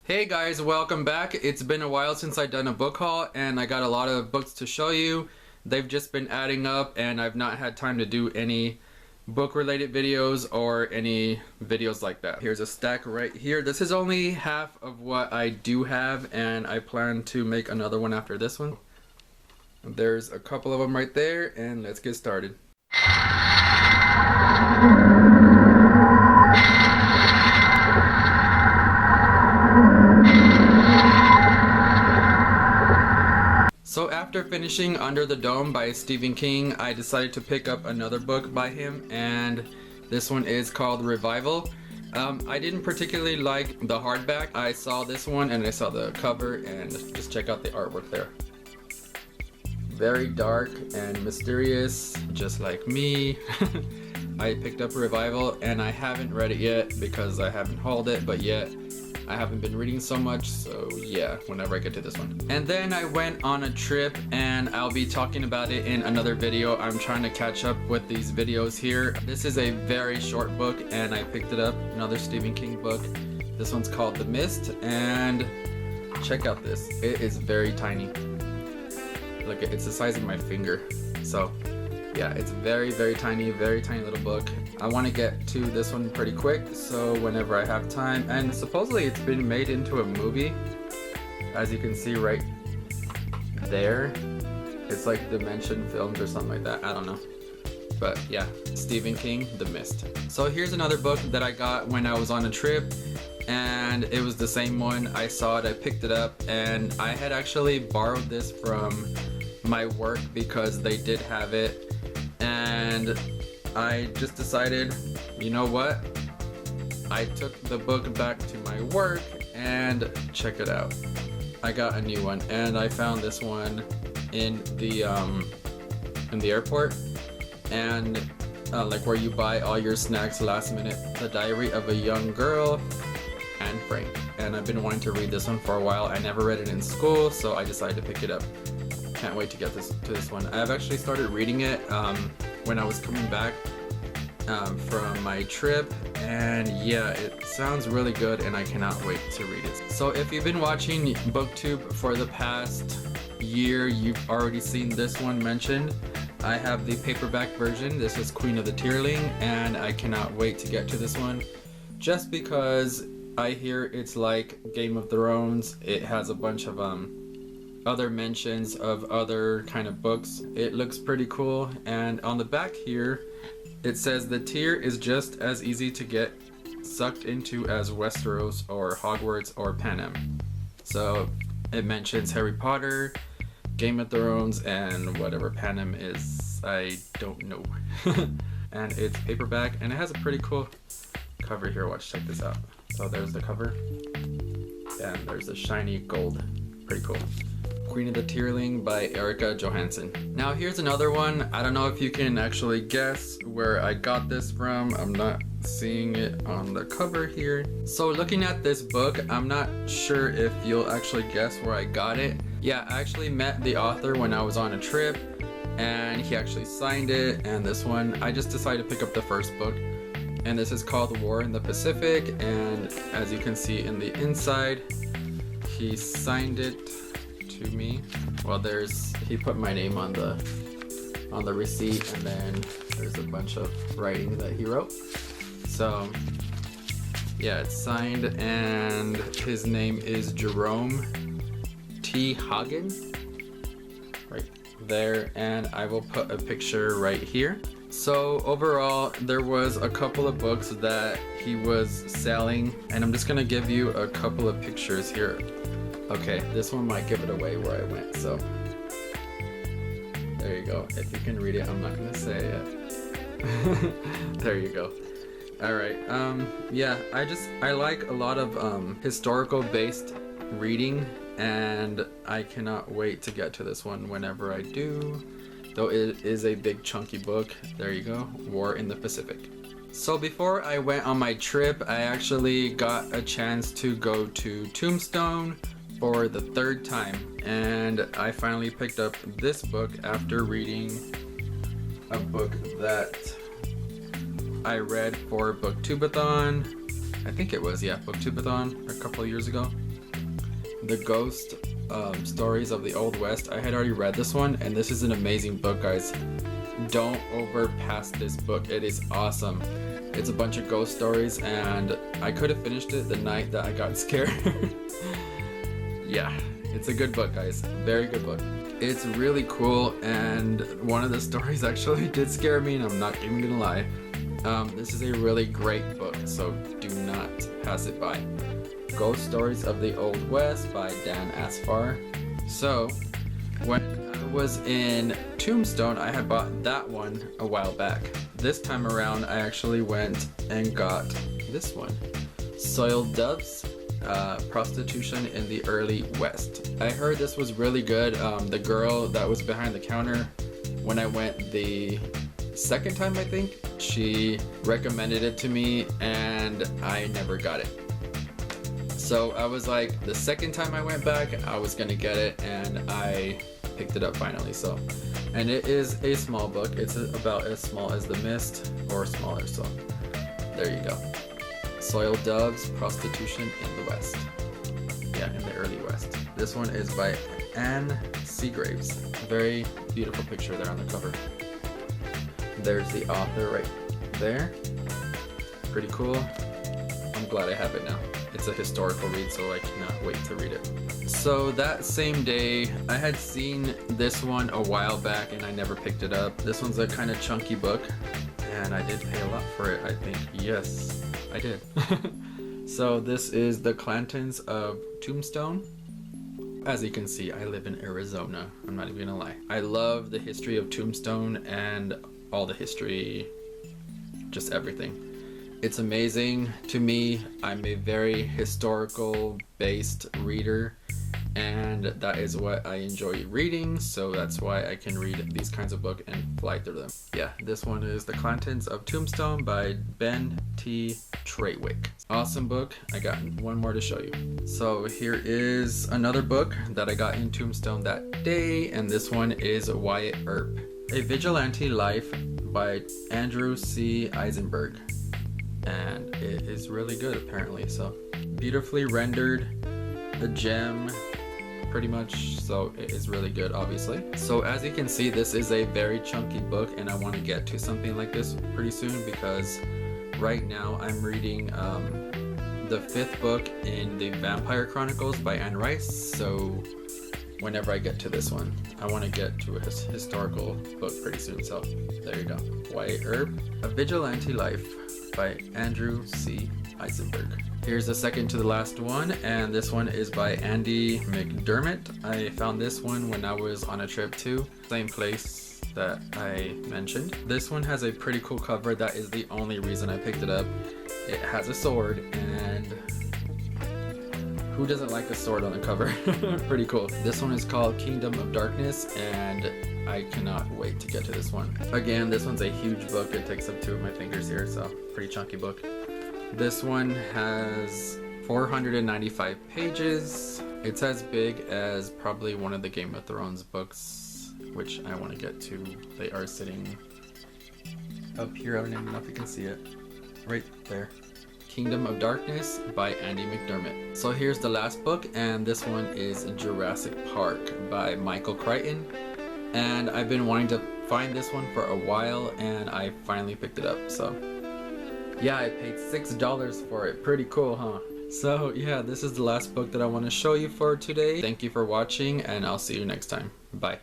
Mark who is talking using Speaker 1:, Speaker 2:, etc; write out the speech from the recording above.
Speaker 1: Hey guys, welcome back. It's been a while since I've done a book haul and I got a lot of books to show you. They've just been adding up and I've not had time to do any book related videos or any videos like that. Here's a stack right here. This is only half of what I do have and I plan to make another one after this one. There's a couple of them right there and let's get started. So after finishing Under the Dome by Stephen King, I decided to pick up another book by him, and this one is called Revival. I didn't particularly like the hardback. I saw this one and I saw the cover and just check out the artwork there. Very dark and mysterious, just like me. I picked up Revival and I haven't read it yet because I haven't hauled it, but yet I haven't been reading so much, so yeah, whenever I get to this one. And then I went on a trip and I'll be talking about it in another video. I'm trying to catch up with these videos here. This is a very short book and I picked it up, another Stephen King book. This one's called The Mist, and check out this. It is very tiny. Look, it's the size of my finger. So yeah, it's very tiny little book. I want to get to this one pretty quick, so whenever I have time. And supposedly it's been made into a movie, as you can see right there. It's like Dimension Films or something like that, I don't know. But yeah, Stephen King, The Mist. So here's another book that I got when I was on a trip, and it was the same one. I saw it, I picked it up, and I had actually borrowed this from my work because they did have it. And I just decided, you know what? I took the book back to my work and check it out. I got a new one and I found this one in the airport, and like where you buy all your snacks last minute. The Diary of a Young Girl, Anne Frank. And I've been wanting to read this one for a while. I never read it in school, so I decided to pick it up. Can't wait to get to this one. I've actually started reading it when I was coming back from my trip, and yeah, it sounds really good and I cannot wait to read it. So if you've been watching BookTube for the past year, you've already seen this one mentioned. I have the paperback version. This is Queen of the Tearling, and I cannot wait to get to this one just because I hear it's like Game of Thrones. It has a bunch of other mentions of other kind of books. It looks pretty cool, and on the back here it says the tear is just as easy to get sucked into as Westeros or Hogwarts or Panem. So it mentions Harry Potter, Game of Thrones, and whatever Panem is, I don't know. And it's paperback and it has a pretty cool cover here. Watch, check this out. So there's the cover and there's a shiny gold. Pretty cool. Queen of the Tearling by Erica Johansson. Now here's another one. I don't know if you can actually guess where I got this from. I'm not seeing it on the cover here. So looking at this book, I'm not sure if you'll actually guess where I got it. Yeah, I actually met the author when I was on a trip and he actually signed it. And this one, I just decided to pick up the first book. And this is called War in the Pacific. And as you can see in the inside, he signed it to me. Well, he put my name on the receipt, and then there's a bunch of writing that he wrote. So yeah, it's signed and his name is Jerome T. Hagen right there, and I will put a picture right here. So overall, there was a couple of books that he was selling, and I'm just gonna give you a couple of pictures here. Okay, this one might give it away where I went, so there you go. If you can read it, I'm not gonna say it. There you go. Alright, yeah, I like a lot of historical based reading, and I cannot wait to get to this one whenever I do, though it is a big chunky book. There you go, War in the Pacific. So before I went on my trip, I actually got a chance to go to Tombstone for the third time, and I finally picked up this book after reading a book that I read for Booktubeathon. I think it was, yeah, Booktubeathon a couple of years ago. the ghost stories of the Old West. I had already read this one, and this is an amazing book, guys. Don't overpass this book. It is awesome. It's a bunch of ghost stories, and I could have finished it the night that I got scared. Yeah, it's a good book, guys. Very good book. It's really cool, and one of the stories actually did scare me, and I'm not even gonna lie. This is a really great book, so do not pass it by. Ghost Stories of the Old West by Dan Asfar. So, when I was in Tombstone, I had bought that one a while back. This time around, I actually went and got this one. Soiled Doves, Prostitution in the Early West. I heard this was really good. The girl that was behind the counter, when I went the second time, I think, she recommended it to me, and I never got it. So I was like, the second time I went back, I was gonna get it, and I picked it up finally. So, and it is a small book. It's about as small as The Mist, or smaller. So there you go. Soiled Doves, Prostitution in the West. Yeah, in the Early West. This one is by Anne Seagraves. Very beautiful picture there on the cover. There's the author right there. Pretty cool. I'm glad I have it now. It's a historical read, so I cannot wait to read it. So that same day, I had seen this one a while back and I never picked it up. This one's a kind of chunky book, and I did pay a lot for it, I think. Yes, I did. So this is The Contents of Tombstone. As you can see, I live in Arizona. I'm not even gonna lie. I love the history of Tombstone and all the history, just everything. It's amazing to me. I'm a very historical based reader, and that is what I enjoy reading, so that's why I can read these kinds of books and fly through them. Yeah, this one is The Contents of Tombstone by Ben T. Trawick. Awesome book. I got one more to show you. So here is another book that I got in Tombstone that day, and this one is Wyatt Earp, A Vigilante Life by Andrew C. Eisenberg. And it is really good, apparently. So beautifully rendered, a gem pretty much, so it is really good, obviously. So as you can see, this is a very chunky book, and I want to get to something like this pretty soon, because right now I'm reading the 5th book in the Vampire Chronicles by Anne Rice. So whenever I get to this one, I want to get to a historical book pretty soon. So there you go. Wyatt Earp, A Vigilante Life by Andrew C. Eisenberg. Here's the second to the last one, and this one is by Andy McDermott. I found this one when I was on a trip to same place that I mentioned. This one has a pretty cool cover. That is the only reason I picked it up. It has a sword, and who doesn't like a sword on the cover? Pretty cool. This one is called Kingdom of Darkness, and I cannot wait to get to this one. Again, this one's a huge book. It takes up 2 of my fingers here, so pretty chunky book. This one has 495 pages. It's as big as probably one of the Game of Thrones books, which I want to get to. They are sitting up here. I don't even know if you can see it. Right there. Kingdom of Darkness by Andy McDermott. So here's the last book, and this one is Jurassic Park by Michael Crichton. And I've been wanting to find this one for a while, and I finally picked it up. So yeah, I paid $6 for it. Pretty cool, huh? So yeah, this is the last book that I want to show you for today. Thank you for watching, and I'll see you next time. Bye.